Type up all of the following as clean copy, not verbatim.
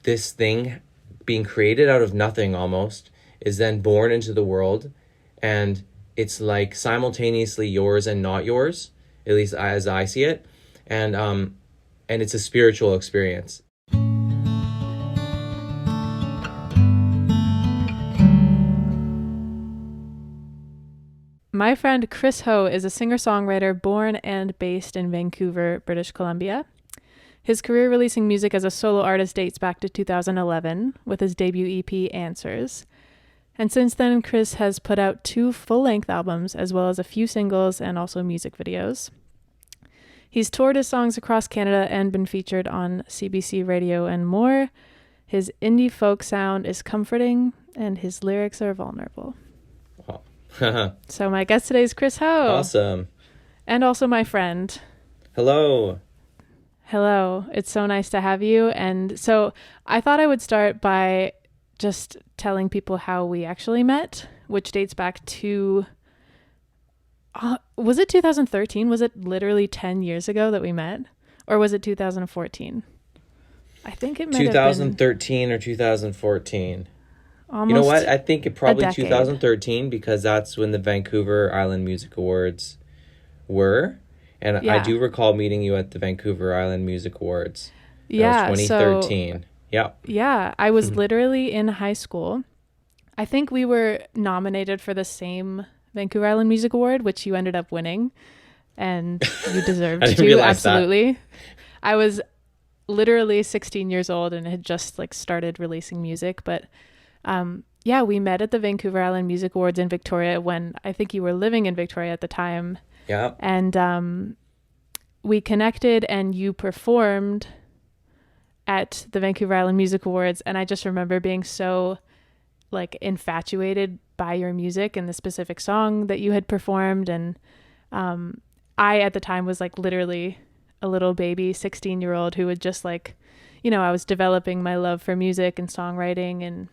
this thing being created out of nothing almost is then born into the world, and it's like simultaneously yours and not yours, at least as I see it. And it's a spiritual experience. My friend Chris Ho is a singer-songwriter born and based in Vancouver, British Columbia. His career releasing music as a solo artist dates back to 2011 with his debut EP, Answers. And since then, Chris has put out 2 full-length albums, as well as a few singles and also music videos. He's toured his songs across Canada and been featured on CBC Radio and more. His indie folk sound is comforting, and his lyrics are vulnerable. Wow. So my guest today is Chris Ho. Awesome. And also my friend. Hello. Hello. It's so nice to have you. And so I thought I would start by just telling people how we actually met, which dates back to, was it 2013? Was it literally 10 years ago that we met? Or was it 2014? I think it might 2013 or 2014. Almost. You know what? I think it probably decade. 2013, because that's when the Vancouver Island Music Awards were. And Yeah. I do recall meeting you at the Vancouver Island Music Awards. Yeah. That was 2013. Yeah. Yeah. I was literally in high school. I think we were nominated for the same Vancouver Island Music Award, which you ended up winning. And you deserved I didn't to. realize Absolutely. I was literally 16 years old and had just like started releasing music. But yeah, we met at the Vancouver Island Music Awards in Victoria when I think you were living in Victoria at the time. Yeah. And we connected and you performed at the Vancouver Island Music Awards. And I just remember being so like infatuated by your music and the specific song that you had performed. And I, at the time, was like literally a little baby 16-year-old who would just like, you know, I was developing my love for music and songwriting and,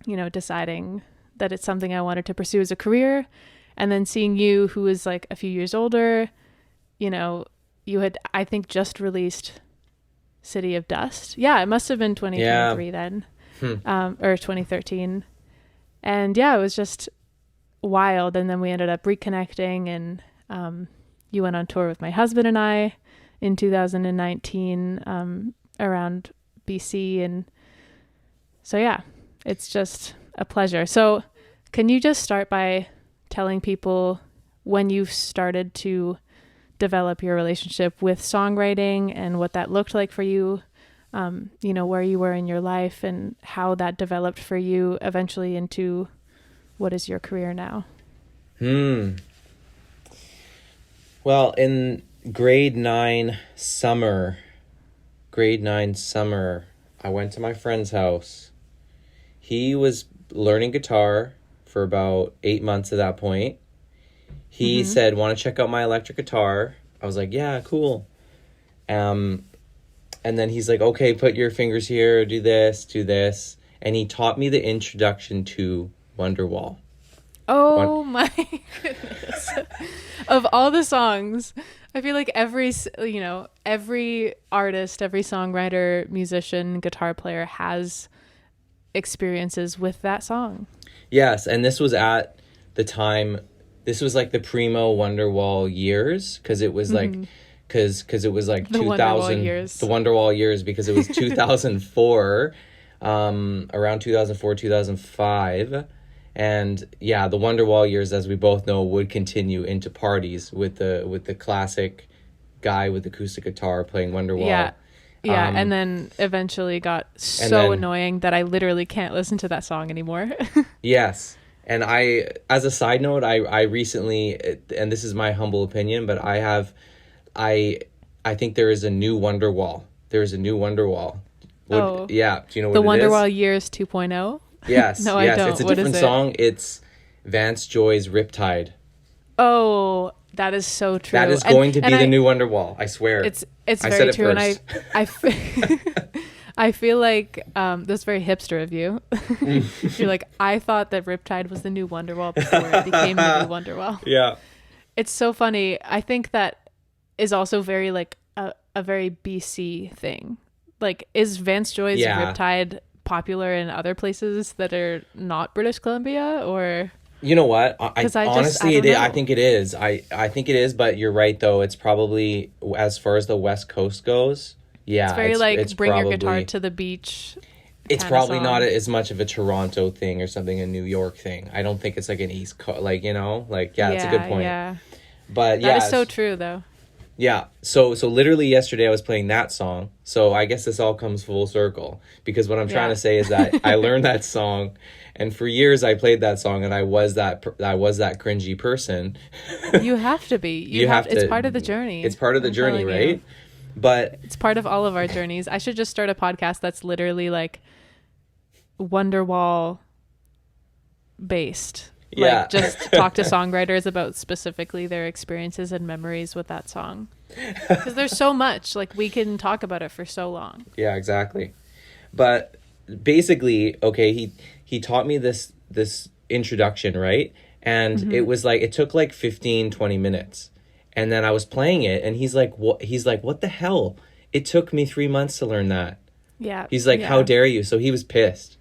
you know, deciding that it's something I wanted to pursue as a career. And then seeing you, who is like a few years older, you know, you had, I think, just released City of Dust. Yeah, it must have been 2023 then, or 2013. And yeah, it was just wild. And then we ended up reconnecting, and you went on tour with my husband and I in 2019 around BC. And so, yeah, it's just a pleasure. So can you just start by telling people when you started to develop your relationship with songwriting and what that looked like for you, you know, where you were in your life and how that developed for you eventually into what is your career now? Well, in grade 9 summer, I went to my friend's house. He was learning guitar for about 8 months at that point. He said, want to check out my electric guitar? I was like, yeah, cool. And then he's like, okay, put your fingers here, do this. And he taught me the introduction to Wonderwall. Oh my goodness. Of all the songs, I feel like every artist, every songwriter, musician, guitar player has experiences with that song. Yes, and this was at the time, this was like the primo Wonderwall years, because it was like, because it was like The 2000, Wonderwall years. The Wonderwall years, because it was 2004, around 2004, 2005. And yeah, the Wonderwall years, as we both know, would continue into parties with the classic guy with acoustic guitar playing Wonderwall. Yeah, and then eventually got so annoying that I literally can't listen to that song anymore. Yes. And I, as a side note, I recently, and this is my humble opinion, but I think there is a new Wonderwall. There's a new Wonderwall. Yeah. Do you know what it is? The Wonderwall Years 2.0? Yes. No, yes. I don't. It's a What different is it? song. It's Vance Joy's Riptide. Oh, that is so true. That is going to be the new Wonderwall. I swear. It's I very said it true. first. And I feel like that's very hipster of you. You're like, I thought that Riptide was the new Wonderwall before it became the new Wonderwall. Yeah. It's so funny. I think that is also very like a very BC thing. Like, is Vance Joy's Yeah. Riptide popular in other places that are not British Columbia, or? You know what? I 'Cause I honestly, don't I know. think it is. I think it is, but you're right though. It's probably, as far as the West Coast goes. It's Yeah, very it's like bring your guitar probably to the beach it's kind of probably not song. as much of a Toronto thing or something, a New York thing. I don't think it's like an East Coast, like, like, yeah, that's a good Yeah, point. yeah. But That yeah, is so true, though. yeah. So literally yesterday I was playing that song. So I guess this all comes full circle, because what I'm trying Yeah. to say is that I learned that song, and for years I played that song, and I was that cringy person. You have to be. You have It's to. part of the journey. It's part of the I'm journey, telling you. right? But It's part of all of our journeys. I should just start a podcast that's literally like Wonderwall based. yeah. Like, just talk to songwriters about specifically their experiences and memories with that song. Because there's so much. Like, we can talk about it for so long. Yeah, exactly. But basically, okay, he taught me this introduction, right? And it was like, it took like 15-20 minutes. And then I was playing it, and he's like, what the hell? It took me 3 months to learn that. Yeah. He's like, yeah. how dare you? So he was pissed.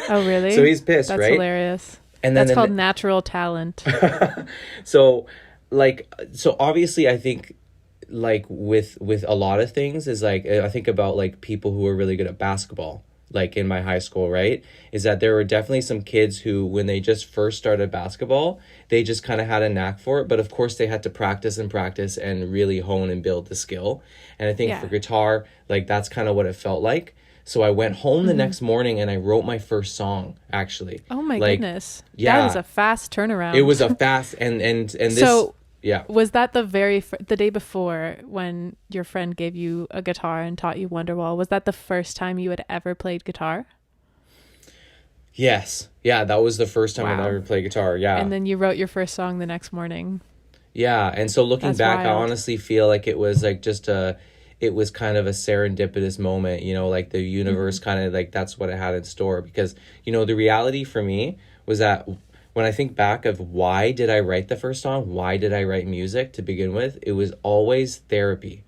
Oh, really? So he's pissed, That's right? hilarious. And then That's called natural talent. so so obviously I think, like, with a lot of things, is like, I think about like people who are really good at basketball, like in my high school, right? Is that there were definitely some kids who, when they just first started basketball, they just kind of had a knack for it, but of course they had to practice and really hone and build the skill. And I think for guitar, like, that's kind of what it felt like. So I went home the next morning and I wrote my first song, actually. Oh my Like, goodness. yeah. That was a fast turnaround. It was a fast, and this, So yeah. was that the day before, when your friend gave you a guitar and taught you Wonderwall? Was that the first time you had ever played guitar? Yes. Yeah, that was the first time I'd Wow. ever played guitar. Yeah. And then you wrote your first song the next morning. Yeah, and so looking That's back, I wild. honestly feel like it was like it was kind of a serendipitous moment, like the universe kind of, like, that's what it had in store. Because, the reality for me was that when I think back of why did I write the first song, why did I write music to begin with, it was always therapy.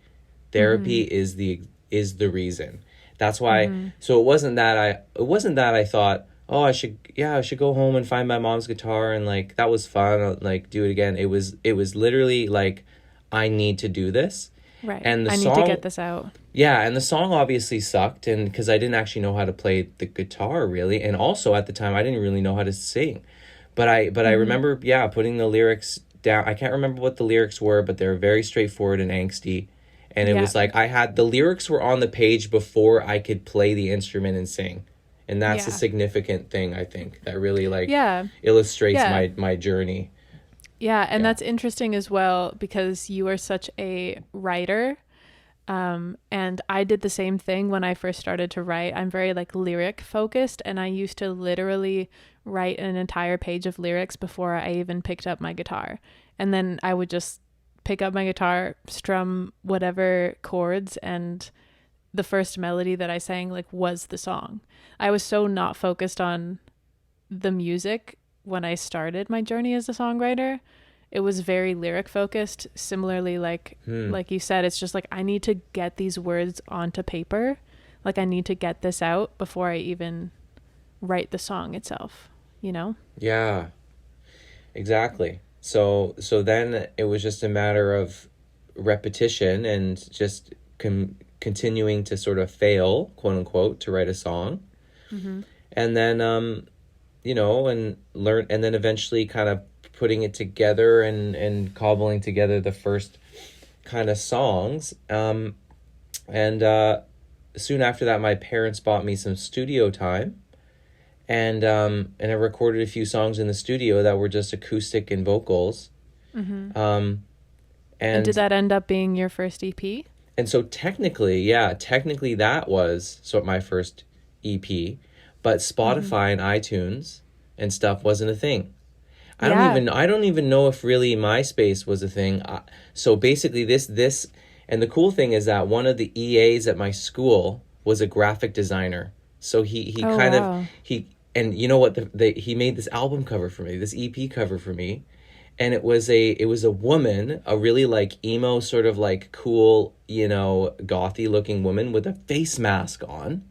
Therapy is the reason. That's why. So it wasn't that I thought, oh, I should go home and find my mom's guitar, and like, that was fun, I'll, like, do it again. It was literally like, I need to do this. Right. And the I song, need to get this out. yeah, and the song obviously sucked, and because I didn't actually know how to play the guitar really, and also at the time I didn't really know how to sing. But I remember, putting the lyrics down. I can't remember what the lyrics were, but they were very straightforward and angsty. And it was like, the lyrics were on the page before I could play the instrument and sing. And that's a significant thing, I think, that really, like, illustrates my journey. Yeah, and that's interesting as well, because you are such a writer. And I did the same thing when I first started to write. I'm very, like, lyric focused, and I used to literally write an entire page of lyrics before I even picked up my guitar. And then I would just pick up my guitar, strum whatever chords, and the first melody that I sang, like, was the song. I was so not focused on the music when I started my journey as a songwriter. It was very lyric focused. Similarly, like you said, it's just like, I need to get these words onto paper. Like, I need to get this out before I even write the song itself, Yeah, exactly. So then it was just a matter of repetition and just continuing to sort of fail, quote unquote, to write a song. And then and learn, and then eventually kind of putting it together and cobbling together the first kind of songs. And soon after that, my parents bought me some studio time, and I recorded a few songs in the studio that were just acoustic and vocals. And did that end up being your first EP? And so technically that was my first EP, but Spotify and iTunes and stuff wasn't a thing. I don't even know if really MySpace was a thing. So basically this, and the cool thing is that one of the EAs at my school was a graphic designer. So he and you know what, he made this album cover for me, this EP cover for me. and it was a woman, a really like emo sort of like cool, gothy looking woman with a face mask on.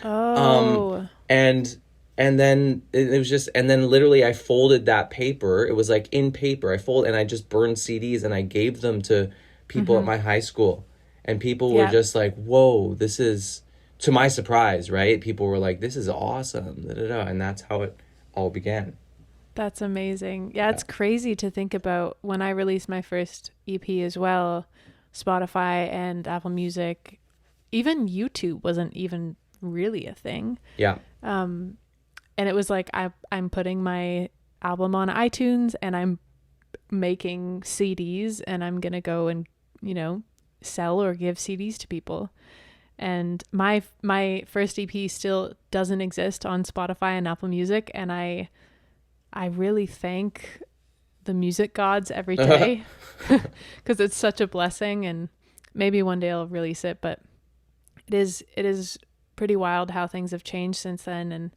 Oh. And then it was just, and then literally I folded that paper. It was like in paper. And I just burned CDs and I gave them to people at my high school. And people were just like, whoa, this is, to my surprise, right? People were like, this is awesome. Da, da, da. And that's how it all began. That's amazing. Yeah, it's crazy to think about. When I released my first EP as well, Spotify and Apple Music, even YouTube wasn't even really a thing. Yeah. And it was like I'm putting my album on iTunes and I'm making CDs and I'm going to go and, sell or give CDs to people. And my first EP still doesn't exist on Spotify and Apple Music, and I really thank the music gods every day because it's such a blessing, and maybe one day I'll release it, but it is pretty wild how things have changed since then. And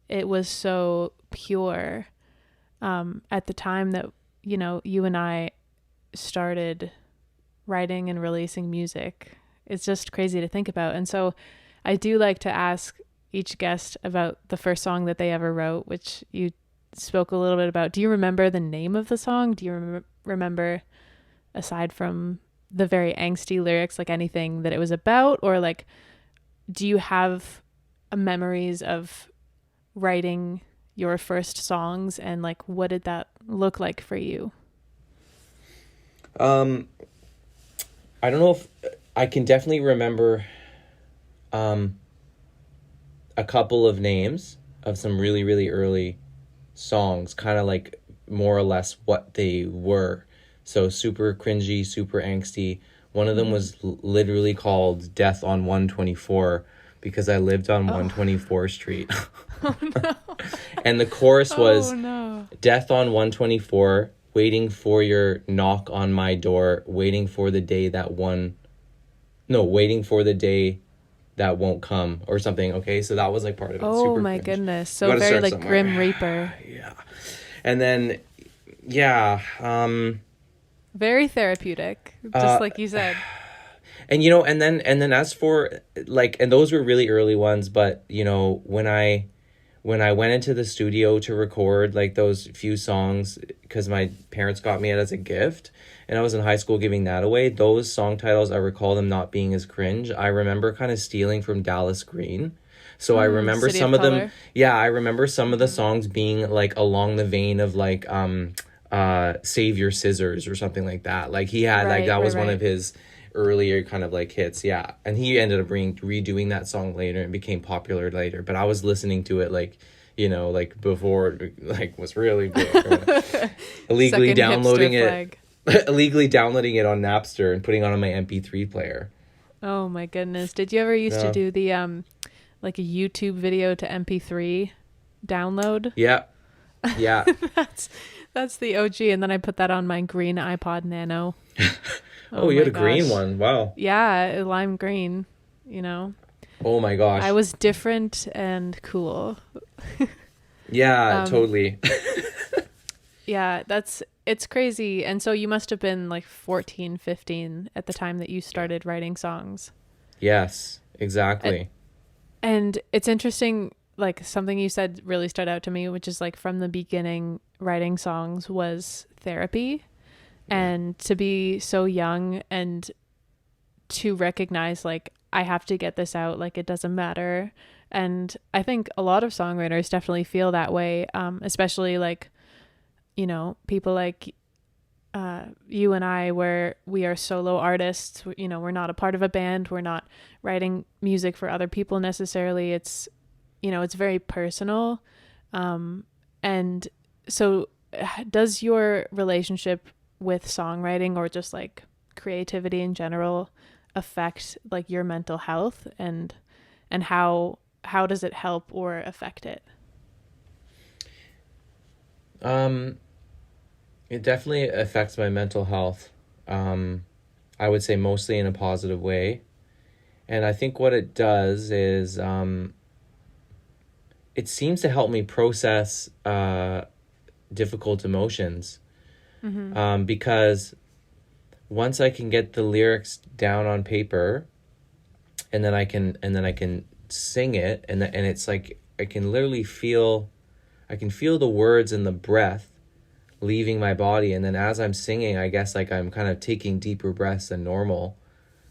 it was so pure at the time that, you and I started writing and releasing music. It's just crazy to think about. And so I do like to ask each guest about the first song that they ever wrote, which you spoke a little bit about. Do you remember the name of the song? Do you remember, aside from the very angsty lyrics, like anything that it was about? Or like, do you have memories of writing your first songs, and like, what did that look like for you? I don't know if I can definitely remember a couple of names of some really, really early songs, kind of like more or less what they were. So super cringy, super angsty. One of them was literally called Death on 124 because I lived on 124th Street. Oh, no. And the chorus was, no. Death on 124, waiting for your knock on my door, waiting for the day that won't come, or something. Okay, so that was like part of it. Oh, super my cringe. goodness. So very like somewhere. Grim Reaper. Yeah. And then, very therapeutic, just like you said. And, and then as for like, and those were really early ones, but, when I went into the studio to record like those few songs, because my parents got me it as a gift, and I was in high school giving that away, those song titles, I recall them not being as cringe. I remember kind of stealing from Dallas Green. So I remember some of them. Yeah, I remember some of the songs being like along the vein of like Save Your Scissors or something like that. Like he had that was one of his earlier kind of like hits. Yeah. And he ended up redoing that song later and became popular later. But I was listening to it like, like before it like was really big. illegally downloading it on Napster and putting it on my MP3 player. Oh my goodness. Did you ever used to do the like a YouTube video to MP3 download? Yeah. That's the OG, and then I put that on my green iPod Nano. Oh, you had a green one. Wow. Yeah, lime green, Oh my gosh. I was different and cool. Yeah, totally. Yeah, it's crazy. And so you must have been like 14, 15 at the time that you started writing songs. Yes, exactly. And it's interesting, like something you said really stood out to me, which is like from the beginning, writing songs was therapy. And to be so young and to recognize like, I have to get this out, like it doesn't matter. And I think a lot of songwriters definitely feel that way, especially like, people like you and I, where we are solo artists. We're not a part of a band. We're not writing music for other people necessarily. It's, it's very personal. And so does your relationship with songwriting, or just like creativity in general, affect like your mental health, and how does it help or affect it? It definitely affects my mental health. I would say mostly in a positive way. And I think what it does is it seems to help me process difficult emotions. Because once I can get the lyrics down on paper, and then I can sing it, and it's like I can feel the words and the breath leaving my body, and then as I'm singing, I guess like I'm kind of taking deeper breaths than normal.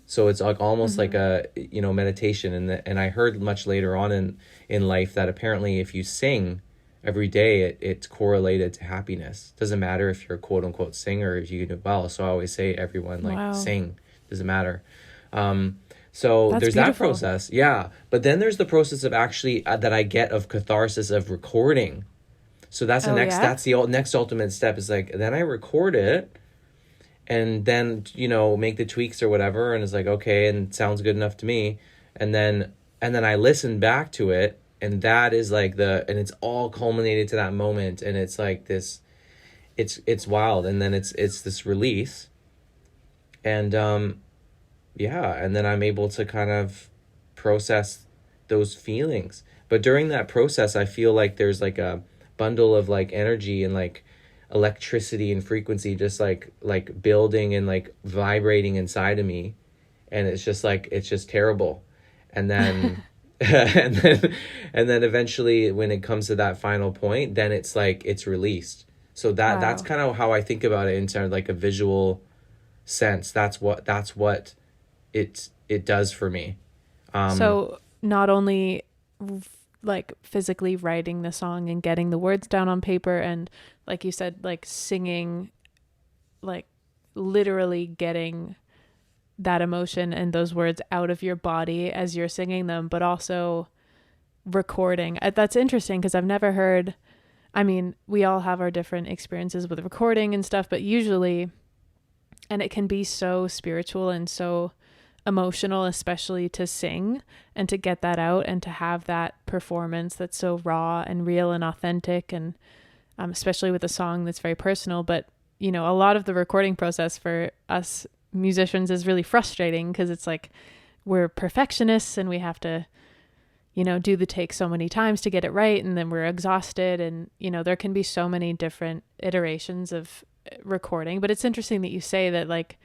So it's like almost like a meditation, and I heard much later on in life that apparently if you sing every day, it's correlated to happiness. Doesn't matter if you're a quote unquote singer, if you can do well. So I always say everyone sing, doesn't matter. So That's there's beautiful. that process, yeah. But then there's the process of actually that I get of catharsis of recording. So that's that's the next ultimate step is like, then I record it and then, make the tweaks or whatever. And it's like, okay, and it sounds good enough to me. And then I listen back to it, and that is like and it's all culminated to that moment. And it's like this, it's wild. And then it's this release. And, and then I'm able to kind of process those feelings. But during that process, I feel like there's like a bundle of like energy and like electricity and frequency just like building and like vibrating inside of me, and it's just terrible. And then and then eventually when it comes to that final point, then it's like it's released. So that's kind of how I think about it in terms of like a visual sense. That's what it does for me. So not only like physically writing the song and getting the words down on paper, and like you said, like singing, like literally getting that emotion and those words out of your body as you're singing them, but also recording. That's interesting because I've never heard, I mean, we all have our different experiences with recording and stuff, but usually, and it can be so spiritual and so emotional, especially to sing and to get that out and to have that performance that's so raw and real and authentic, and especially with a song that's very personal. But a lot of the recording process for us musicians is really frustrating because it's like we're perfectionists and we have to do the take so many times to get it right, and then we're exhausted, and there can be so many different iterations of recording. But it's interesting that you say that like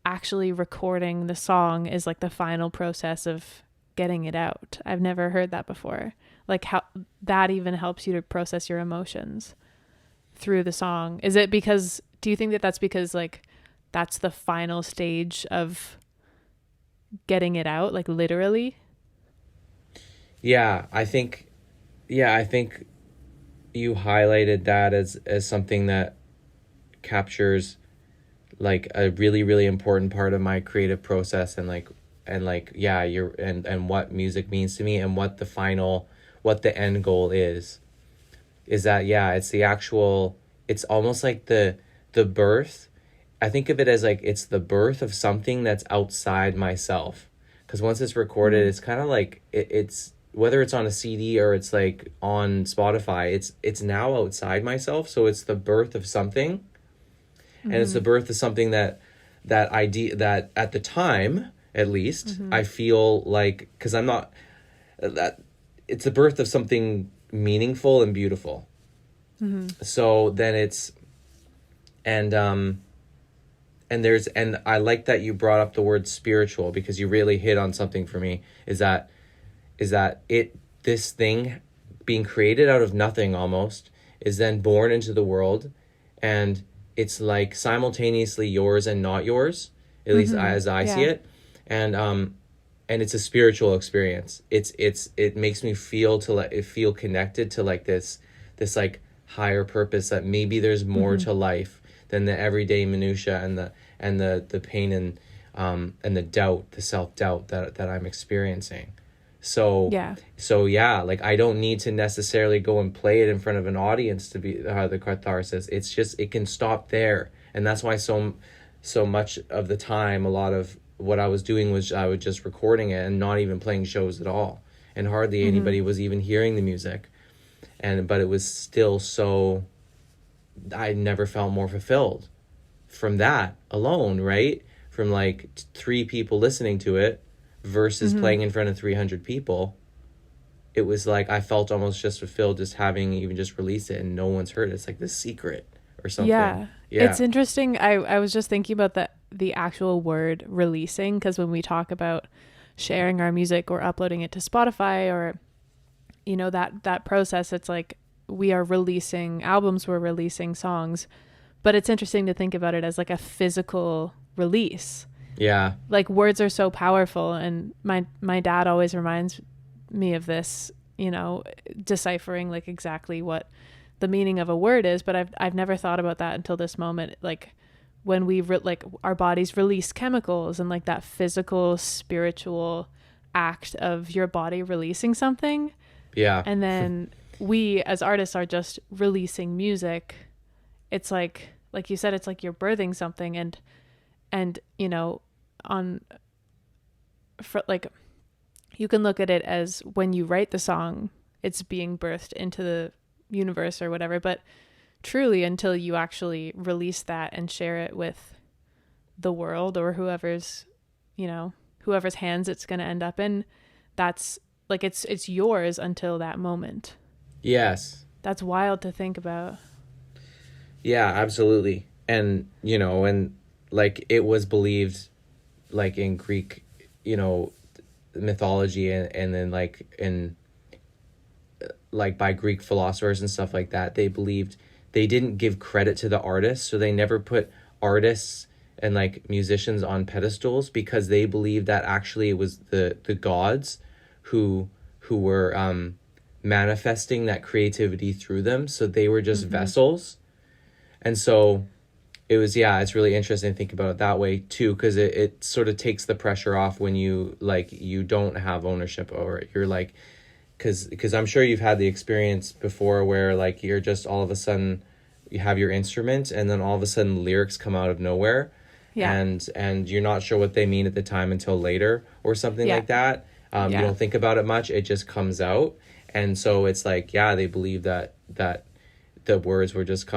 actually recording the song is like the final process of getting it out. I've never heard that before. Like how that even helps you to process your emotions through the song. Do you think that that's because like that's the final stage of getting it out, like literally? I think you highlighted that as something that captures like a really, really important part of my creative process, and what music means to me, and what the end goal is that, it's almost like the birth. I think of it as like, it's the birth of something that's outside myself. Because once it's recorded, it's kind of like, it's, whether it's on a CD or it's like on Spotify, it's now outside myself. So it's the birth of something. And it's the birth of something that at the time, at least, I feel like, because I'm not, that it's the birth of something meaningful and beautiful. So then it's, and I like that you brought up the word spiritual, because you really hit on something for me, is that this thing being created out of nothing almost is then born into the world, and it's like simultaneously yours and not yours, at least as I see it. And it's a spiritual experience. It makes me feel connected to like this like higher purpose, that maybe there's more to life than the everyday minutia and the pain and the doubt, the self-doubt that I'm experiencing. So like I don't need to necessarily go and play it in front of an audience to be the catharsis. It's just, it can stop there. And that's why so much of the time, a lot of what I was doing was I was just recording it and not even playing shows at all, and hardly anybody was even hearing the music. But it was still so, I never felt more fulfilled from that alone, right? From like 3 people listening to it versus playing in front of 300 people. It was like I felt almost just fulfilled just having even just released it, and no one's heard it. It's like this secret, or something. Yeah. It's interesting. I was just thinking about the actual word releasing, because when we talk about sharing our music or uploading it to Spotify, or that process, it's like we are releasing albums, we're releasing songs, but it's interesting to think about it as like a physical release. Yeah. Like words are so powerful, and my dad always reminds me of this, deciphering like exactly what the meaning of a word is, but I've never thought about that until this moment. Like when we like our bodies release chemicals, and like that physical spiritual act of your body releasing something. Yeah. And then we as artists are just releasing music. It's like you said, it's like you're birthing something, and like you can look at it as when you write the song, it's being birthed into the universe or whatever, but truly until you actually release that and share it with the world, or whoever's hands it's going to end up in, that's like it's yours until that moment. Yes. That's wild to think about. Yeah, absolutely. And and like it was believed, like in Greek mythology, and then like in like by Greek philosophers and stuff like that, they believed they didn't give credit to the artists, so they never put artists and like musicians on pedestals, because they believed that actually it was the gods who were manifesting that creativity through them, so they were just vessels. And so it's really interesting to think about it that way too, because it sort of takes the pressure off when you don't have ownership over it. You're like, because I'm sure you've had the experience before where like you're just all of a sudden you have your instrument, and then all of a sudden lyrics come out of nowhere. Yeah. And you're not sure what they mean at the time until later, or something like that. You don't think about it much, it just comes out. And so it's like, they believe that the words were just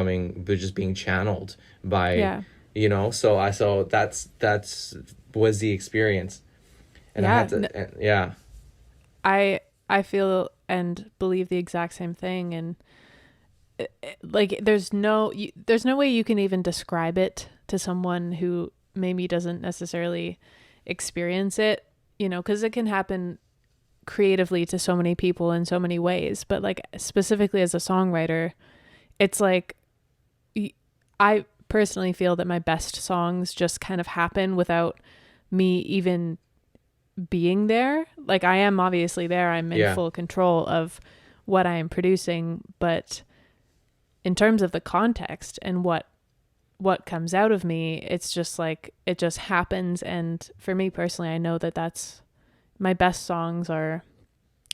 being channeled by so that's was the experience. And I had to I feel and believe the exact same thing, and like there's no way you can even describe it to someone who maybe doesn't necessarily experience it, because it can happen creatively to so many people in so many ways, but like specifically as a songwriter, it's like I personally feel that my best songs just kind of happen without me even being there. Like I am obviously there, I'm in full control of what I am producing, but in terms of the context and what comes out of me, it's just like it just happens. And for me personally, I know that that's my best songs are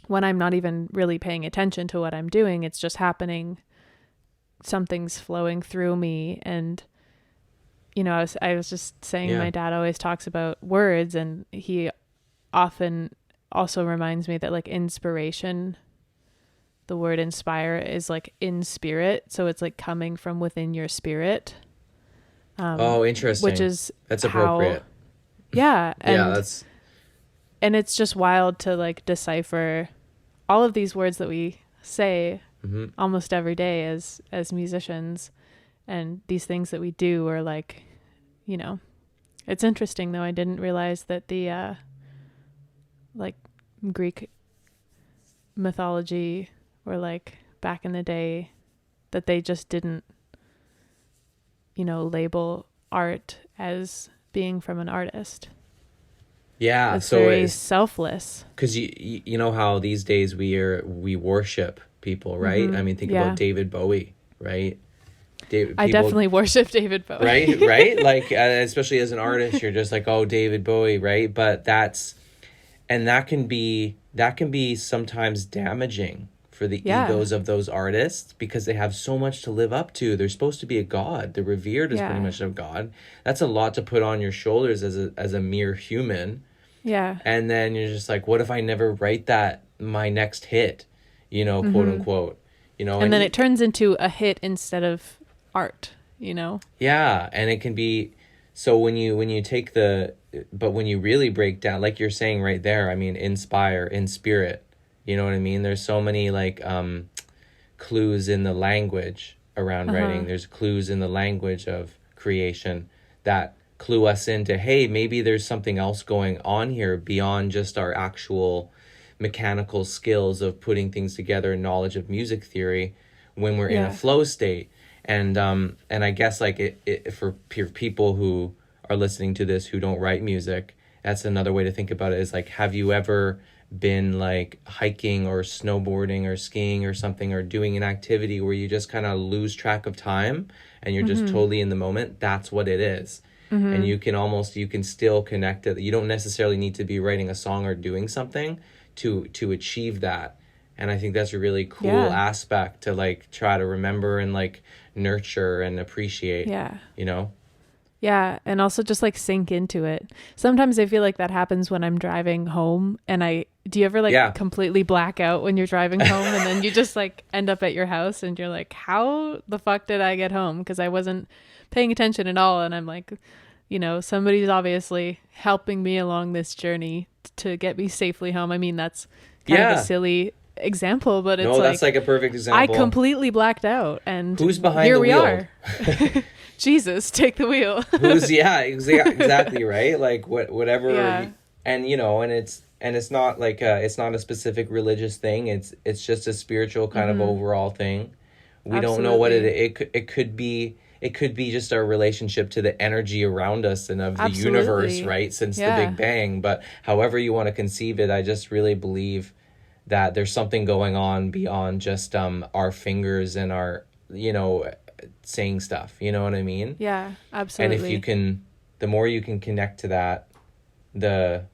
when I'm not even really paying attention to what I'm doing, it's just happening, something's flowing through me. And I was just saying, my dad always talks about words, and he often also reminds me that like inspiration, the word inspire is like in spirit, so it's like coming from within your spirit. Interesting. That's appropriate. And it's just wild to like decipher all of these words that we say almost every day as musicians, and these things that we do are like, it's interesting though. I didn't realize that the like Greek mythology, or like back in the day, that they just didn't label art as being from an artist. It's very selfless. Because you know how these days we worship people, right? I mean, think about David Bowie, right? I definitely worship David Bowie. right? Like, especially as an artist, you're just like, oh, David Bowie, right? But that can be sometimes damaging for the egos of those artists, because they have so much to live up to. They're supposed to be a god. They're revered as pretty much a god. That's a lot to put on your shoulders as a mere human. Yeah. And then you're just like, what if I never write my next hit, quote unquote, and then it turns into a hit instead of art, Yeah. And it can be, so when you take but when you really break down, like you're saying right there, I mean, inspire, in spirit, you know what I mean? There's so many like clues in the language around writing. There's clues in the language of creation that clue us into, hey, maybe there's something else going on here beyond just our actual mechanical skills of putting things together and knowledge of music theory when we're in a flow state. And I guess like it for people who are listening to this who don't write music, that's another way to think about it, is like, have you ever been like hiking or snowboarding or skiing or something, or doing an activity where you just kind of lose track of time and you're just totally in the moment? That's what it is. And you can still connect it. You don't necessarily need to be writing a song or doing something to achieve that. And I think that's a really cool aspect to like try to remember and like nurture and appreciate, you know? Yeah. And also just like sink into it. Sometimes I feel like that happens when I'm driving home, and do you ever like completely black out when you're driving home and then you just like end up at your house and you're like, how the fuck did I get home? Because I wasn't paying attention at all. And I'm like, you know, somebody's obviously helping me along this journey to get me safely home. I mean, that's kind of a silly example, but it's that's like a perfect example. I completely blacked out, and who's behind here the we wheel? Are. Jesus, take the wheel. Who's exactly right. Like whatever, and you know, and it's not like it's not a specific religious thing. It's just a spiritual kind of overall thing. We don't know what it could be. It could be just our relationship to the energy around us and of the universe, right? Since the Big Bang. But however you want to conceive it, I just really believe that there's something going on beyond just our fingers and our, you know, saying stuff. You know what I mean? Yeah, absolutely. And if you can, the more you can connect to that, the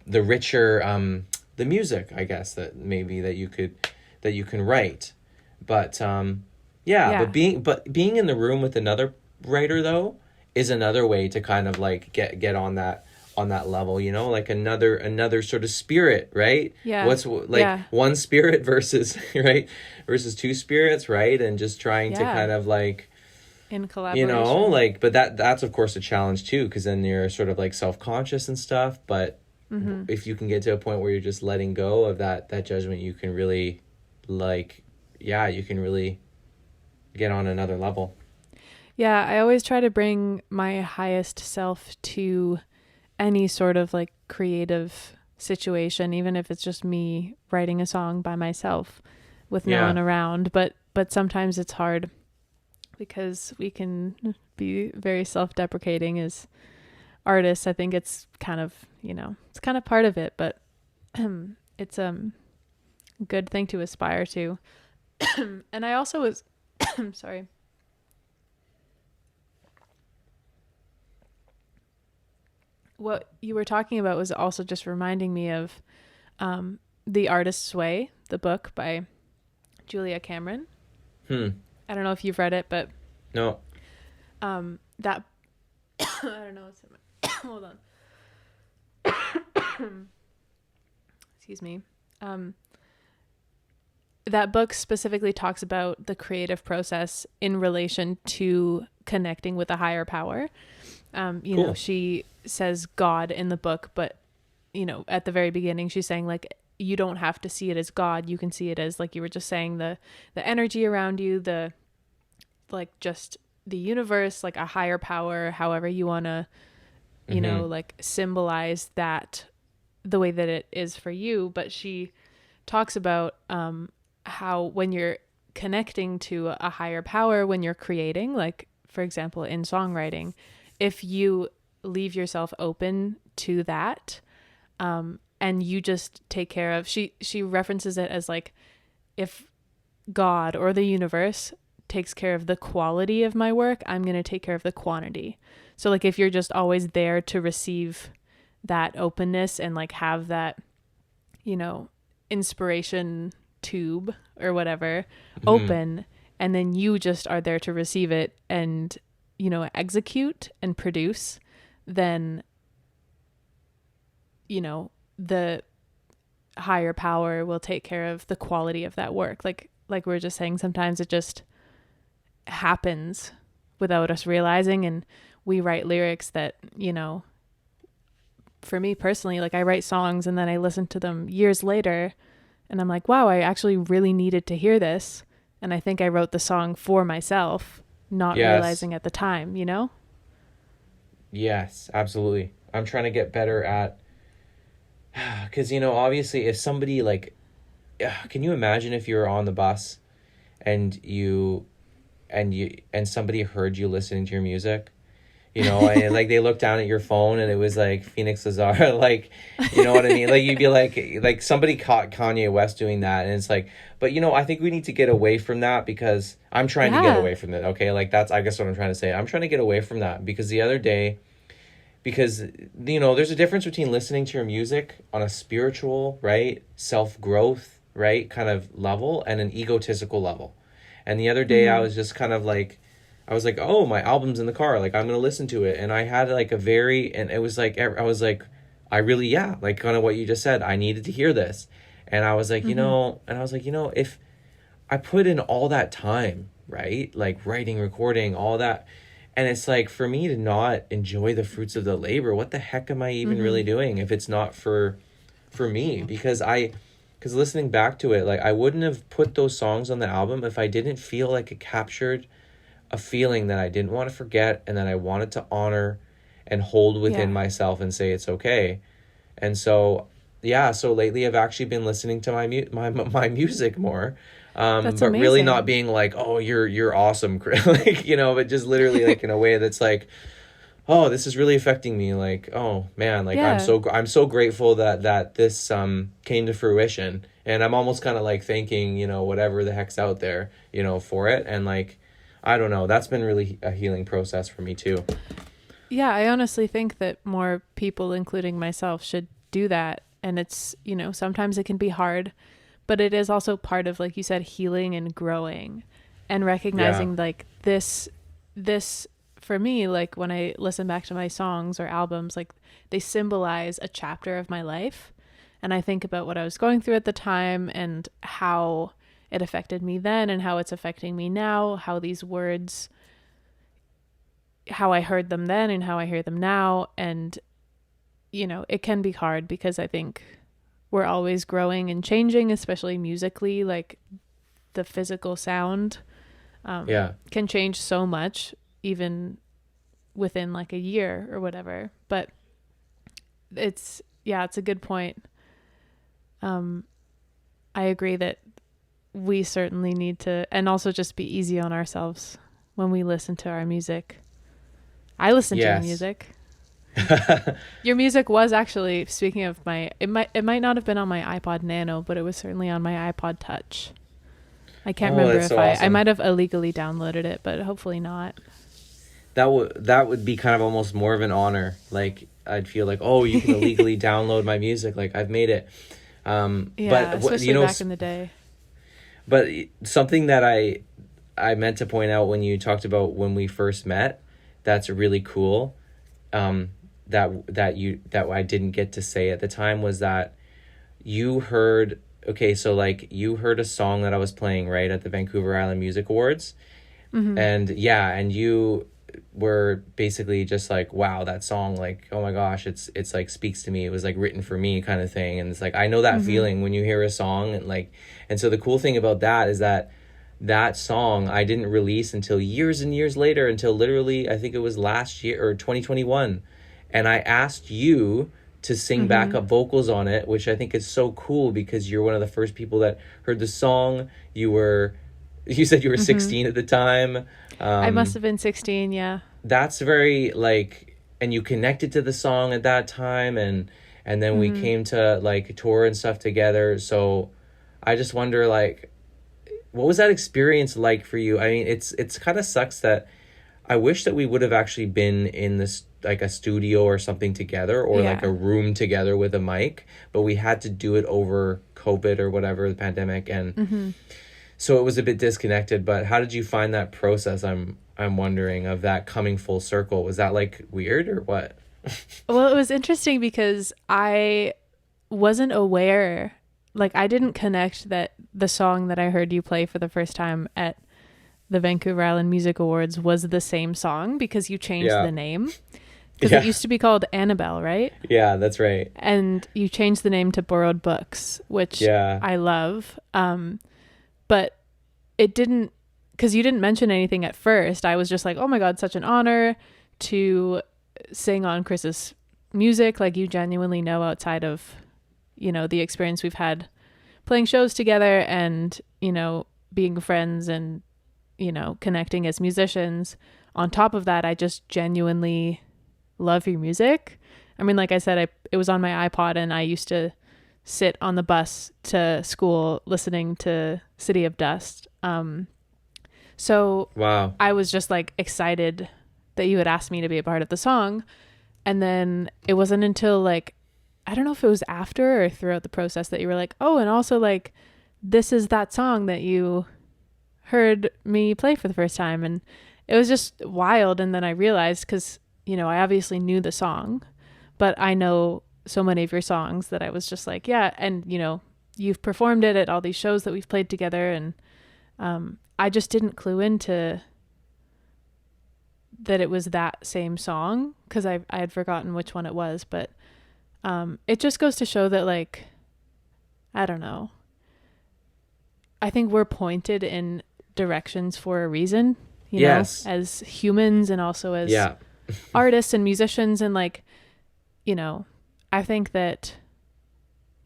richer the music, I guess, that maybe that you can write. But but being in the room with another writer though is another way to kind of like get on that level, you know, like another sort of spirit, right? Yeah. What's like one spirit versus versus two spirits, right? And just trying to kind of like in collaboration, you know, like, but that's of course a challenge too, because then you're sort of like self-conscious and stuff. But if you can get to a point where you're just letting go of that judgment, you can really you can really get on another level. Yeah, I always try to bring my highest self to any sort of like creative situation, even if it's just me writing a song by myself with no one around. But sometimes it's hard because we can be very self-deprecating as artists. I think it's kind of, you know, it's kind of part of it, but it's a good thing to aspire to. And I also was sorry. What you were talking about was also just reminding me of The Artist's Way, the book by Julia Cameron. I don't know if you've read it, but no. That I don't know what's in my hold on. Excuse me. That book specifically talks about the creative process in relation to connecting with a higher power. You know, she says God in the book, but, you know, at the very beginning, she's saying like, you don't have to see it as God. You can see it as, like you were just saying, the energy around you, the, like, just the universe, like a higher power, however you want to, you know, like symbolize that the way that it is for you. But she talks about, how when you're connecting to a higher power, when you're creating, like for example in songwriting, if you leave yourself open to that, and you just take care of, she references it as like, if God or the universe takes care of the quality of my work, I'm going to take care of the quantity. So like if you're just always there to receive that openness and like have that, you know, inspiration tube or whatever open, and then you just are there to receive it and, you know, execute and produce, then, you know, the higher power will take care of the quality of that work. Like we were just saying, sometimes it just happens without us realizing, and we write lyrics that, you know, for me personally, like I write songs and then I listen to them years later and I'm like, wow, I actually really needed to hear this. And I think I wrote the song for myself, not Yes. realizing at the time, you know? Yes, absolutely. I'm trying to get better at, because, you know, obviously if somebody like, can you imagine if you were on the bus and and somebody heard you listening to your music, you know, and like they looked down at your phone and it was like Phoenix Lazar, like, you know what I mean? Like you'd be like somebody caught Kanye West doing that, and it's like, but you know, I think we need to get away from that, because I'm trying to get away from it. Okay, like that's, I guess, what I'm trying to say. I'm trying to get away from that, because the other day, because, you know, there's a difference between listening to your music on a spiritual, right, self-growth, right, kind of level, and an egotistical level. And the other day I was just kind of like, I was like, oh, my album's in the car, like I'm gonna listen to it. And I had like and it was like, I was like, I really, yeah, like kind of what you just said, I needed to hear this. And I was like, you know, if I put in all that time, right, like writing, recording, all that, and it's like, for me to not enjoy the fruits of the labor, what the heck am I even really doing if it's not for me? Because listening back to it, like I wouldn't have put those songs on the album if I didn't feel like it captured a feeling that I didn't want to forget, and that I wanted to honor and hold within myself and say it's okay. And so, yeah, so lately I've actually been listening to my music more. But amazing. Really not being like, oh, you're awesome, like, you know, but just literally like in a way that's like, oh, this is really affecting me. Like, oh man, like I'm so grateful that this came to fruition, and I'm almost kind of like thanking, you know, whatever the heck's out there, you know, for it. And like, I don't know, that's been really a healing process for me too. Yeah, I honestly think that more people, including myself, should do that. And it's, you know, sometimes it can be hard, but it is also part of, like you said, healing and growing, and recognizing like this for me, like when I listen back to my songs or albums, like they symbolize a chapter of my life. And I think about what I was going through at the time and how it affected me then and how it's affecting me now, how these words, how I heard them then and how I hear them now. And, you know, it can be hard because I think we're always growing and changing, especially musically. Like the physical sound can change so much, even within like a year or whatever. But it's a good point. I agree that we certainly need to, and also just be easy on ourselves when we listen to our music. I listen to your music. Your music was actually, speaking of it might not have been on my iPod Nano, but it was certainly on my iPod Touch. I can't remember if I might have illegally downloaded it, but hopefully not. That would be kind of almost more of an honor. Like I'd feel like, oh, you can illegally download my music, like I've made it. But especially back in the day. But something that I meant to point out when you talked about when we first met, that's really cool. That I didn't get to say at the time was that you heard, okay, so like you heard a song that I was playing, right, at the Vancouver Island Music Awards. And you were basically just like, wow, that song, like, oh my gosh, it's like speaks to me. It was like written for me kind of thing. And it's like, I know that feeling when you hear a song, and like, and so the cool thing about that is that song I didn't release until years and years later, until literally I think it was last year or 2021. And I asked you to sing backup vocals on it, which I think is so cool because you're one of the first people that heard the song. You said you were 16 at the time. I must have been 16, yeah. That's very like, and you connected to the song at that time, and then we came to like tour and stuff together. So I just wonder, like, what was that experience like for you? I mean, it's kind of sucks that I wish that we would have actually been in this, like a studio or something together, or like a room together with a mic, but we had to do it over COVID or whatever, the pandemic, and so it was a bit disconnected. But how did you find that process? I'm wondering, of that coming full circle. Was that like weird or what? Well, it was interesting because I wasn't aware, like I didn't connect that the song that I heard you play for the first time at the Vancouver Island Music Awards was the same song, because you changed the name. Because it used to be called Annabelle, right? Yeah, that's right. And you changed the name to Borrowed Books, which I love. But it didn't, because you didn't mention anything at first. I was just like, oh my God, such an honor to sing on Chris's music. Like, you genuinely know, outside of, you know, the experience we've had playing shows together and, you know, being friends and, you know, connecting as musicians. On top of that, I just genuinely love your music. I mean, like I said, it was on my iPod, and I used to sit on the bus to school listening to City of Dust. So Wow. I was just like excited that you had asked me to be a part of the song. And then it wasn't until like, I don't know if it was after or throughout the process that you were like, oh, and also like, this is that song that you heard me play for the first time. And it was just wild. And then I realized, because, you know, I obviously knew the song, but I know so many of your songs that I was just like, yeah. And, you know, you've performed it at all these shows that we've played together. And I just didn't clue into that it was that same song, because I had forgotten which one it was. But it just goes to show that, like, I don't know. I think we're pointed in directions for a reason, you Yes. know, as humans and also as Yeah. artists and musicians. And like, you know, I think that,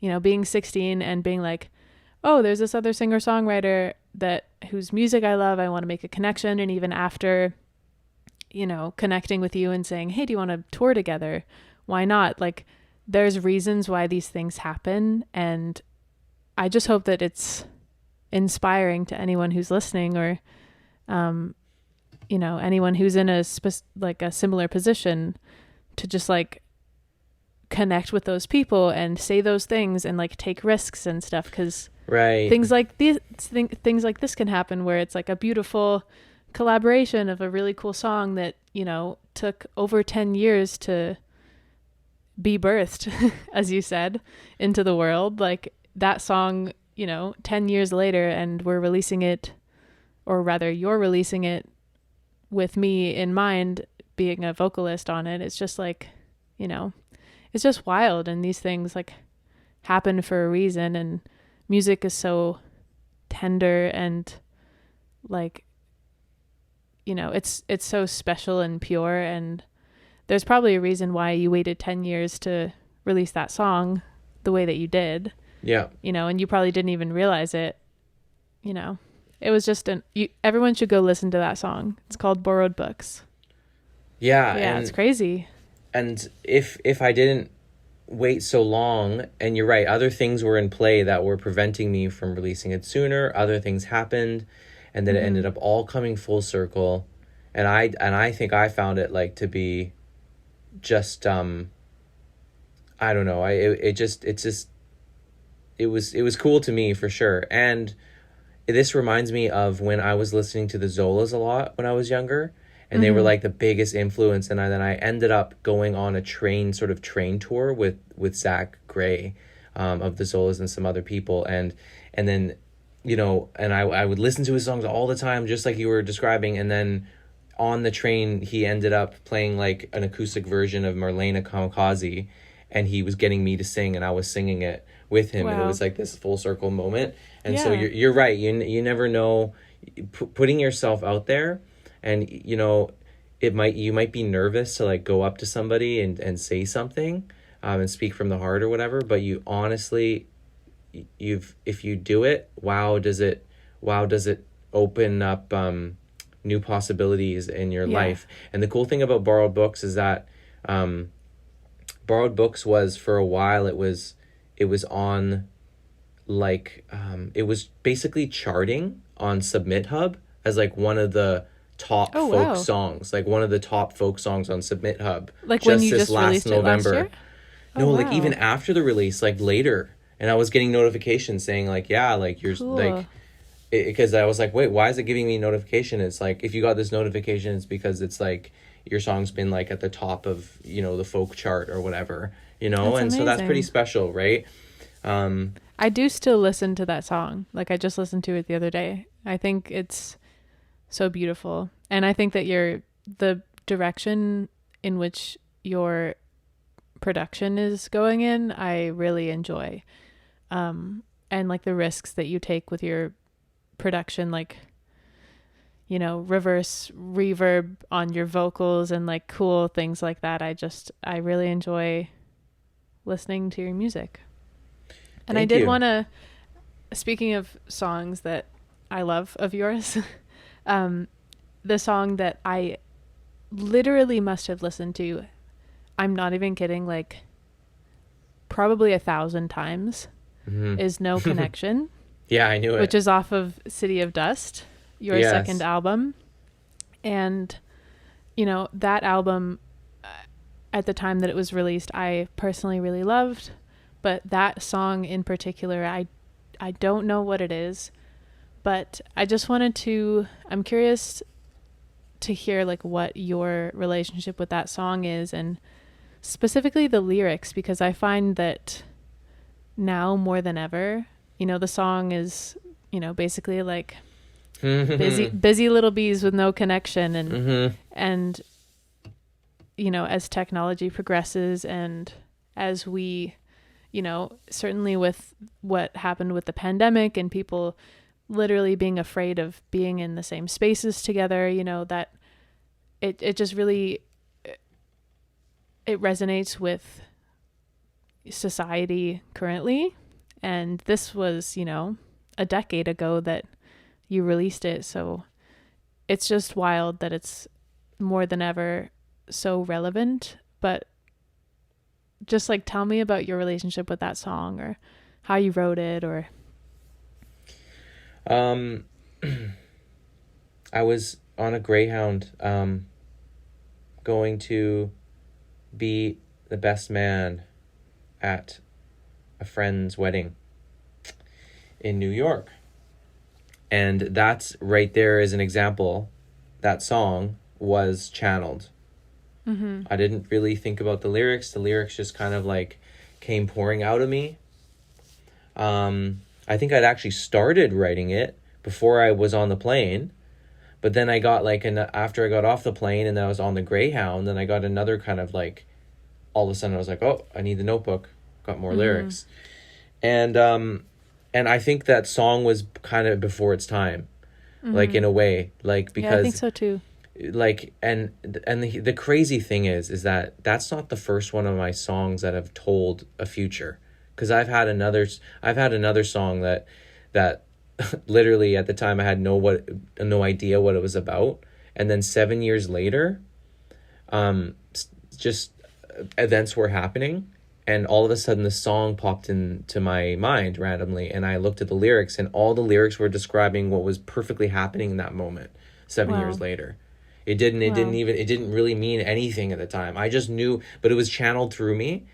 you know, being 16 and being like, oh, there's this other singer-songwriter whose music I love, I want to make a connection. And even after, you know, connecting with you and saying, hey, do you want to tour together? Why not? Like, there's reasons why these things happen. And I just hope that it's inspiring to anyone who's listening, or, you know, anyone who's in a similar position, to just like connect with those people and say those things and like take risks and stuff. Because Right. things like this can happen, where it's like a beautiful collaboration of a really cool song that, you know, took over 10 years to be birthed, as you said, into the world. Like, that song, you know, 10 years later, and we're releasing it, or rather you're releasing it with me in mind, being a vocalist on it. It's just like, you know, it's just wild. And these things like happen for a reason. And music is so tender and like, you know, it's so special and pure. And there's probably a reason why you waited 10 years to release that song the way that you did. Yeah. You know, and you probably didn't even realize it. You know, it was just everyone should go listen to that song. It's called Borrowed Books. Yeah. Yeah, and, it's crazy. And if I didn't wait so long, and you're right, other things were in play that were preventing me from releasing it sooner. Other things happened, and then it ended up all coming full circle. And I think I found it like to be just I don't know. It was cool to me for sure. And this reminds me of when I was listening to the Zolas a lot when I was younger, and they were like the biggest influence. And then I ended up going on a train tour with Zach Gray, of the Zolas and some other people. And then, you know, and I would listen to his songs all the time, just like you were describing. And then on the train, he ended up playing like an acoustic version of Marlena Kamikaze, and he was getting me to sing, and I was singing it with him. Wow. And it was like this full circle moment. And so you're right. You never know, putting yourself out there, and, you know, you might be nervous to like go up to somebody and say something, and speak from the heart or whatever. But you honestly, if you do it, wow, does it open up, new possibilities in your life. And the cool thing about Borrowed Books is that, Borrowed Books was, for a while, it was on like, it was basically charting on Submit Hub as like one of the top folk songs, like one of the top folk songs on Submit Hub. Like when you just released it last year? No, like even after the release, like later. And I was getting notifications saying like, yeah, like you're like, because I was like, wait, why is it giving me a notification? It's like, if you got this notification, it's because it's like your song's been like at the top of, you know, the folk chart or whatever, you know. That's amazing. So that's pretty special, right? I do still listen to that song. Like, I just listened to it the other day. I think it's so beautiful. And I think that the direction in which your production is going in, I really enjoy. And like the risks that you take with your production, like, you know, reverse reverb on your vocals and like cool things like that. I really enjoy listening to your music. And Thank I did you. want to, speaking of songs that I love of yours, the song that I literally must have listened to, I'm not even kidding, like probably 1,000 times, is No Connection. Yeah, I knew it. Which is off of City of Dust, your Yes. second album. And, you know, that album, at the time that it was released, I personally really loved. But that song in particular, I don't know what it is. But I just wanted to, I'm curious to hear like what your relationship with that song is, and specifically the lyrics, because I find that now more than ever, you know, the song is, you know, basically like busy little bees with no connection. And, you know, as technology progresses and as we, you know, certainly with what happened with the pandemic and people literally being afraid of being in the same spaces together, you know, that it just really, it resonates with society currently. And this was, you know, a decade ago that you released it. So it's just wild that it's more than ever so relevant. But just like, tell me about your relationship with that song, or how you wrote it, or I was on a Greyhound, going to be the best man at a friend's wedding in New York. And that's right there as an example. That song was channeled. I didn't really think about the lyrics. The lyrics just kind of like came pouring out of me. I think I'd actually started writing it before I was on the plane. But then I got like, after I got off the plane and then I was on the Greyhound, then I got another kind of like, all of a sudden I was like, oh, I need the notebook. Got more lyrics. And I think that song was kind of before its time, like in a way, like, because yeah, I think so too. Like, and the crazy thing is that that's not the first one of my songs that have told a future, because I've had another song that literally at the time I had no idea what it was about, and then 7 years later, just events were happening, and all of a sudden the song popped into my mind randomly, and I looked at the lyrics, and all the lyrics were describing what was perfectly happening in that moment 7 years later. It didn't really mean anything at the time. I just knew, but it was channeled through me.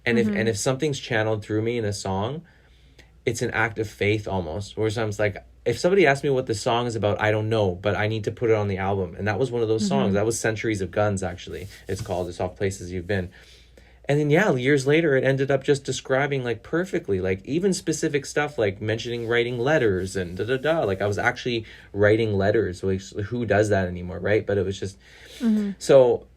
And if something's channeled through me in a song, it's an act of faith almost. Where sometimes, like, if somebody asks me what the song is about, I don't know, but I need to put it on the album. And that was one of those songs. That was Centuries of Guns, actually. It's called. It's off Places You've Been. And then, yeah, years later, it ended up just describing, like, perfectly, like, even specific stuff, like mentioning writing letters and da-da-da. Like, I was actually writing letters. Like, who does that anymore, right? But it was just... So,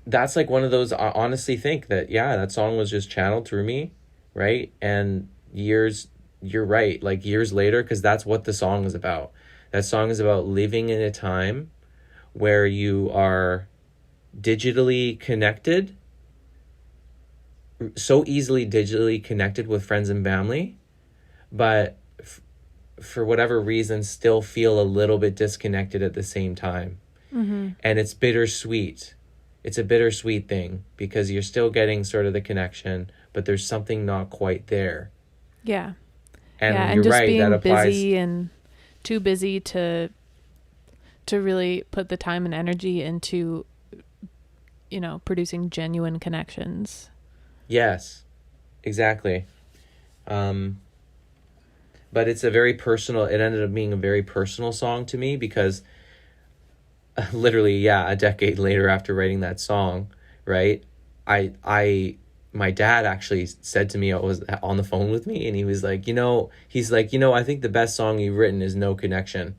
that's, like, one of those... I honestly think that, yeah, that song was just channeled through me, right? And years... You're right, like, years later, because that's what the song is about. That song is about living in a time where you are digitally connected... so easily digitally connected with friends and family, but for whatever reason still feel a little bit disconnected at the same time. And it's bittersweet. It's a bittersweet thing, because you're still getting sort of the connection, but there's something not quite there. Yeah. And yeah, you're and just right, being that applies. busy and too busy to really put the time and energy into, you know, producing genuine connections. Yes, exactly. But it's a very personal, it ended up being a very personal song to me, because literally, yeah, a decade later after writing that song, right, my dad actually said to me, I was on the phone with me, and he was like, I think the best song you've written is No Connection.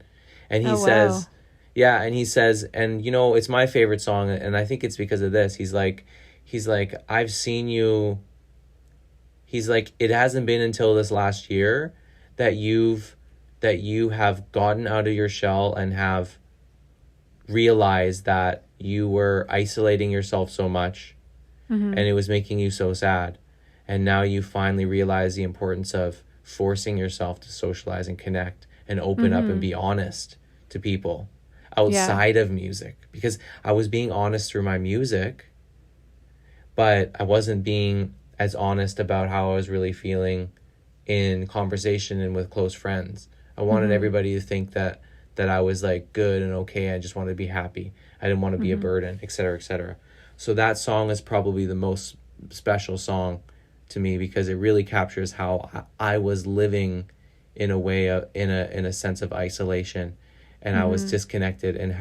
And he says, yeah, and he says, and it's my favorite song, and I think it's because of this. He's like, I've seen you. He's like, it hasn't been until this last year that you've that you have gotten out of your shell and have realized that you were isolating yourself so much, and it was making you so sad. And now you finally realize the importance of forcing yourself to socialize and connect and open up and be honest to people outside of music. Because I was being honest through my music, but I wasn't being as honest about how I was really feeling in conversation and with close friends. I wanted everybody to think that I was like good and okay. I just wanted to be happy. I didn't want to be a burden, et cetera, et cetera. So that song is probably the most special song to me, because it really captures how I was living in a way in a sense of isolation, and I was disconnected, and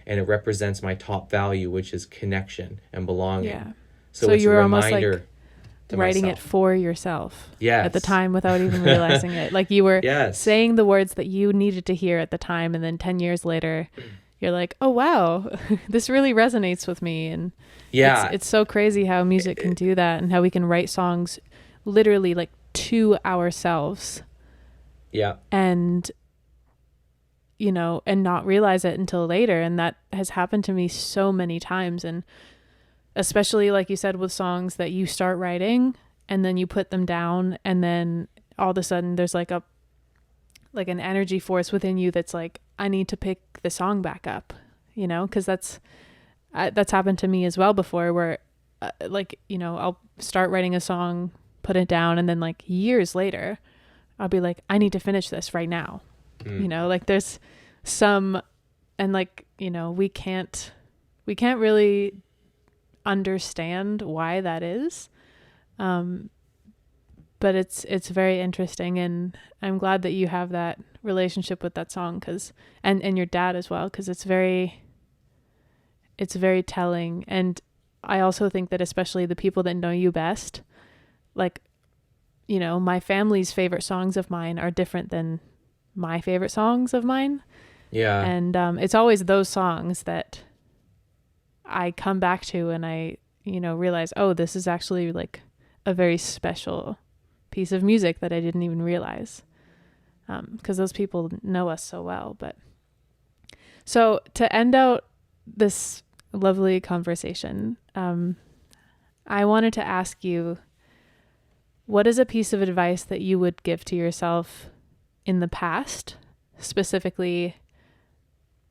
it represents my top value, which is connection and belonging. Yeah. So it's you were a almost reminder like writing it for yourself at the time without even realizing it. Like you were saying the words that you needed to hear at the time, and then 10 years later you're like, oh wow, this really resonates with me. And it's so crazy how music can do that, and how we can write songs literally like to ourselves. Yeah. And and not realize it until later. And that has happened to me so many times. And especially like you said, with songs that you start writing and then you put them down, and then all of a sudden there's like an energy force within you that's like, I need to pick the song back up, because that's happened to me as well before, where I'll start writing a song, put it down, and then like years later I'll be like, I need to finish this right now. Like there's some, and like, we can't really understand why that is. But it's very interesting, and I'm glad that you have that relationship with that song, and your dad as well, because it's very telling. And I also think that especially the people that know you best, like, my family's favorite songs of mine are different than my favorite songs of mine. Yeah. And it's always those songs that I come back to, and I, realize, oh, this is actually like a very special piece of music that I didn't even realize, because those people know us so well. But so to end out this lovely conversation, I wanted to ask you, what is a piece of advice that you would give to yourself in the past, specifically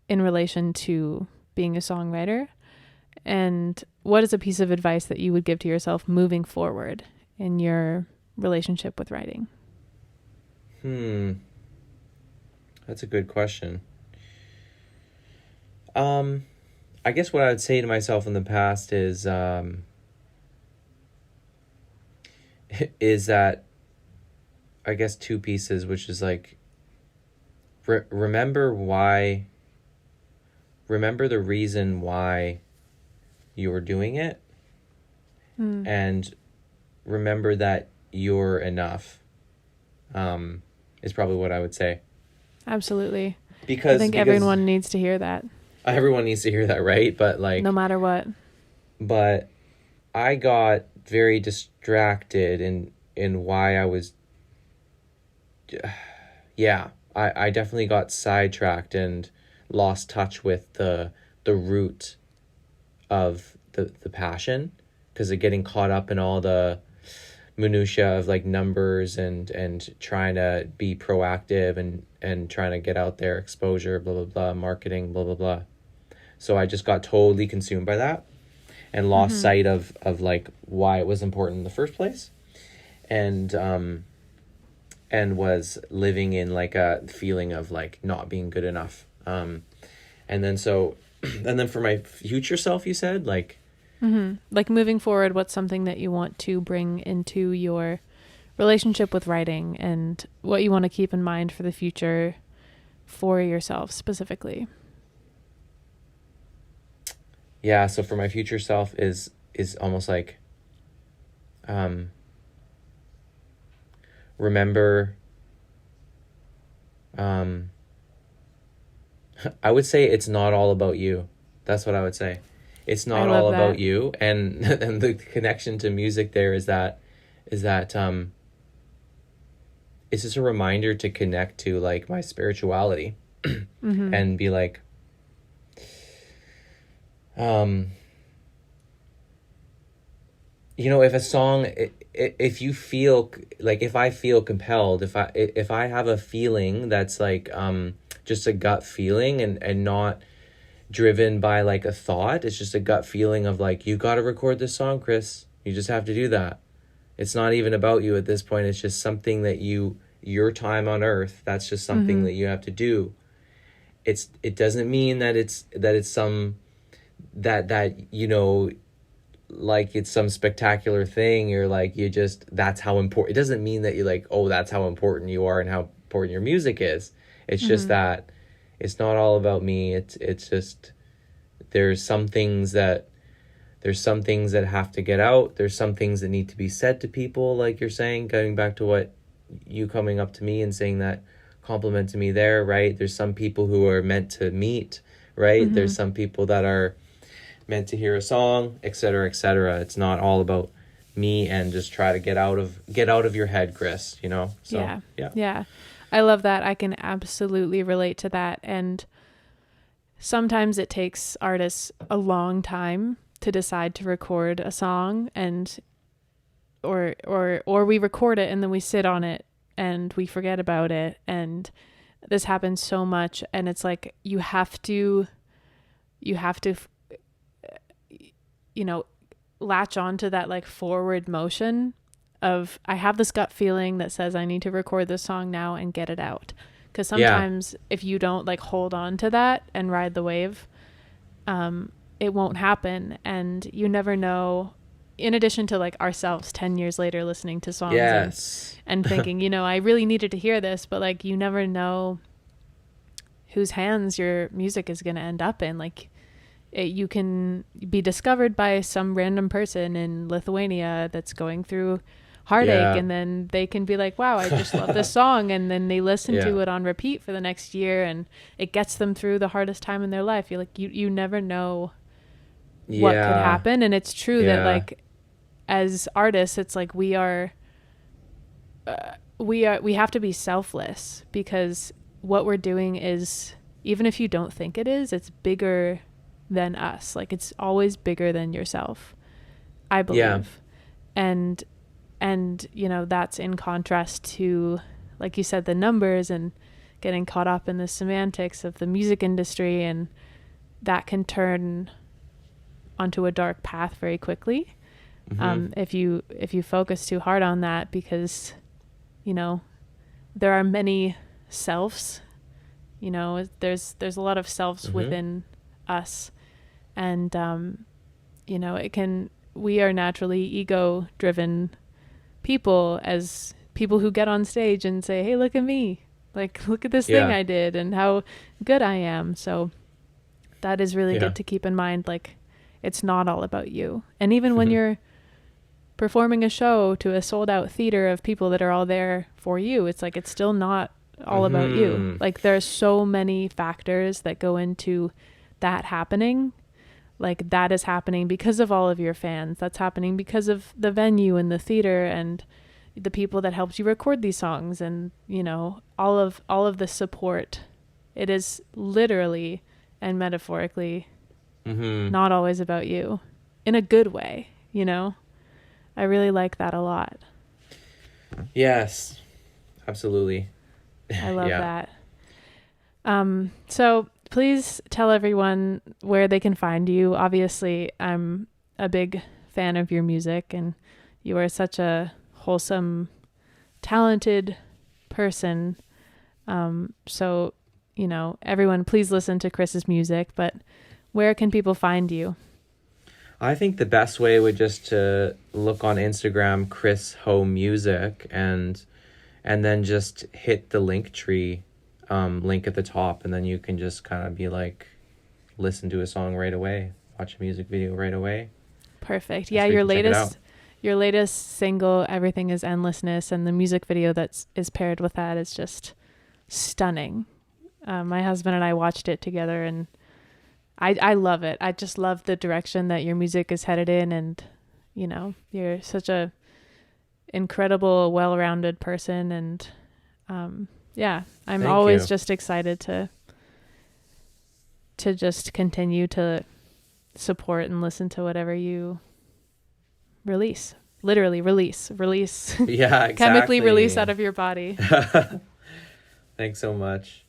in relation to being a songwriter? And what is a piece of advice that you would give to yourself moving forward in your relationship with writing? That's a good question. I guess what I would say to myself in the past is that, I guess, two pieces, which is like, remember the reason why you were doing it, and remember that you're enough, is probably what I would say. Absolutely. Because I think everyone needs to hear that. Everyone needs to hear that, right? But like, no matter what. But I got very distracted in why I was, I definitely got sidetracked and lost touch with the root of the passion, because of getting caught up in all the minutia of like numbers and trying to be proactive and trying to get out there, exposure, blah blah blah, marketing, blah blah blah. So I just got totally consumed by that and lost sight of like why it was important in the first place, and was living in like a feeling of like not being good enough. And then for my future self, you said, like, like moving forward, what's something that you want to bring into your relationship with writing, and what you want to keep in mind for the future for yourself specifically? Yeah, so for my future self is almost like, remember, I would say it's not all about you. That's what I would say. It's not all about you. And the connection to music there is that it's just a reminder to connect to like my spirituality and be like, you know, if a song, if you feel like, if I feel compelled, if I have a feeling that's like just a gut feeling and not driven by like a thought, it's just a gut feeling of like, you got to record this song, Chris, you just have to do that. It's not even about you at this point. It's just something that your time on earth, that's just something that you have to do. It doesn't mean that it's some that you know, like it's some spectacular thing, or like you just, that's how important. It doesn't mean that you're like, oh, that's how important you are and how important your music is. It's just that it's not all about me. It's just, there's some things that have to get out. There's some things that need to be said to people, like you're saying, going back to what you coming up to me and saying that compliment to me there, right? There's some people who are meant to meet, right? There's some people that are meant to hear a song, etc., etc. It's not all about me, and just try to get out of your head, Chris, you know? So, yeah. I love that. I can absolutely relate to that. And sometimes it takes artists a long time to decide to record a song, and or we record it and then we sit on it and we forget about it. And this happens so much. And it's like, you have to, you know, latch on to that like forward motion of, I have this gut feeling that says I need to record this song now and get it out. Because sometimes if you don't like hold on to that and ride the wave, it won't happen. And you never know, in addition to like ourselves 10 years later listening to songs and thinking, you know, I really needed to hear this, but like, you never know whose hands your music is going to end up in. Like, you can be discovered by some random person in Lithuania that's going through heartache, and then they can be like, wow, I just love this song, and then they listen to it on repeat for the next year, and it gets them through the hardest time in their life. You're like, you never know what could happen. And it's true that like, as artists, it's like we have to be selfless, because what we're doing is, even if you don't think it is, it's bigger than us. Like, it's always bigger than yourself, I believe. And you know, that's in contrast to, like you said, the numbers and getting caught up in the semantics of the music industry, and that can turn onto a dark path very quickly. If you focus too hard on that, because, you know, there are many selves, you know, there's a lot of selves within us, and you know, we are naturally ego driven people, as people who get on stage and say, hey, look at me, like, look at this thing I did and how good I am. So that is really good to keep in mind. Like, it's not all about you. And even when you're performing a show to a sold out theater of people that are all there for you, it's like, it's still not all about you. Like, there's so many factors that go into that happening. Like, that is happening because of all of your fans. That's happening because of the venue and the theater and the people that helped you record these songs, and, you know, all of the support. It is literally and metaphorically not always about you, in a good way, you know? I really like that a lot. Yes, absolutely. I love that. So please tell everyone where they can find you. Obviously, I'm a big fan of your music, and you are such a wholesome, talented person. So, you know, everyone, please listen to Chris's music, but where can people find you? I think the best way would just to look on Instagram, chrishomusic, and then just hit the Linktree link at the top, and then you can just kind of be like, listen to a song right away, watch a music video right away. Perfect. Yeah, your latest single, Everything is Endlessness, and the music video is paired with that is just stunning. My husband and I watched it together, and I love it. I just love the direction that your music is headed in, and, you know, you're such a incredible, well-rounded person, and Yeah, I'm Thank always you. just excited to just continue to support and listen to whatever you release. Literally release Yeah, exactly. chemically release out of your body. Thanks so much.